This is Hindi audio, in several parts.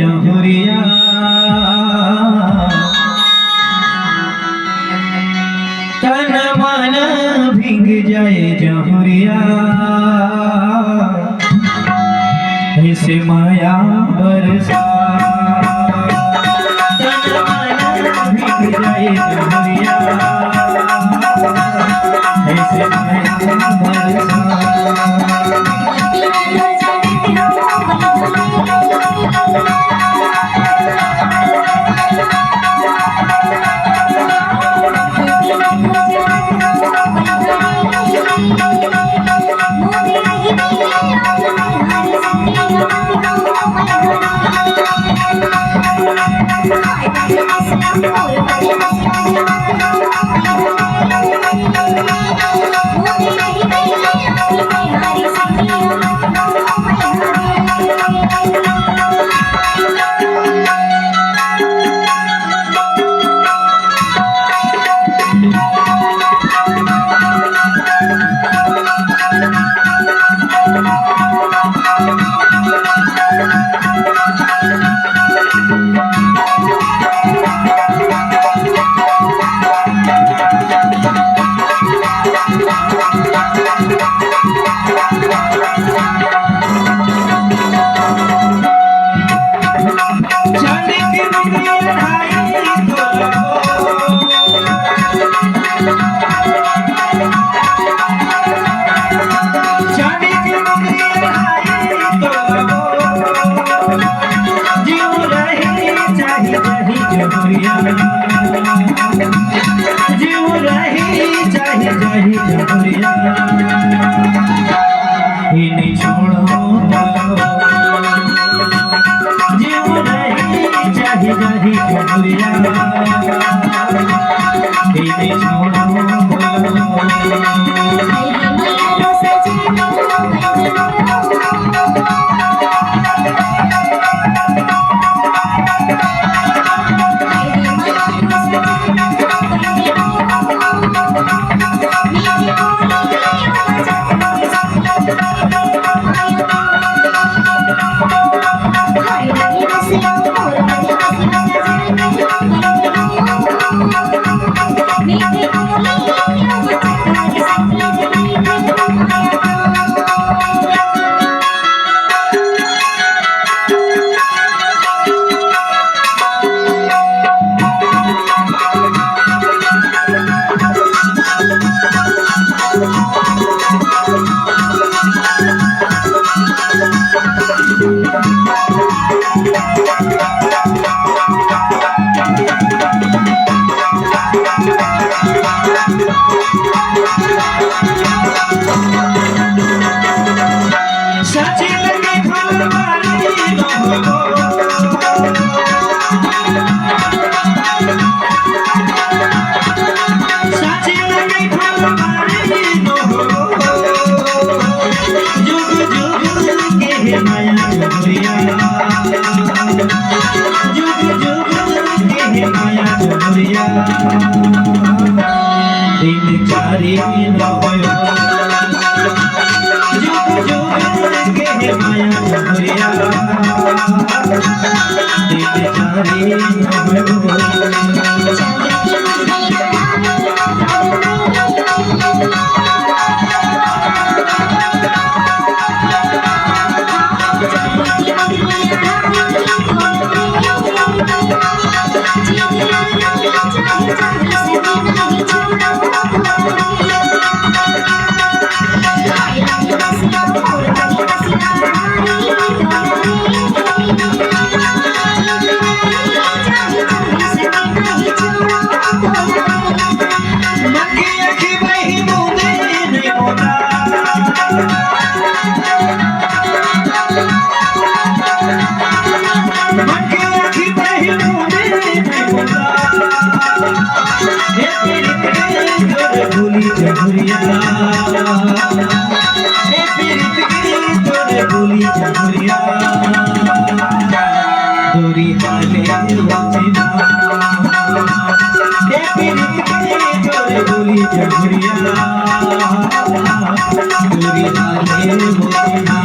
जहुरिया तन मन भीग जाए जहुरिया ऐसे माया बरसा तन मन भीग जाए जहुरिया ऐसे माया बरसा जीव रही चाहे जाही जहुरिया इन्हें छोड़ो जीव रही चाहे जाही जहुरिया इन्हें छोड़ो दिन चारी जुग जुग के माया जहुरिया दिन चारी जहुरिया दूरी वाले वचना दूरी जहुरिया दूरी वाले वचना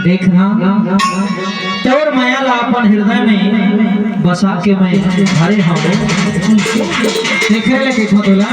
देखना तोर माया ला अपन हृदय में बसा के मैं हरे हूँ देखे ले देखो तोला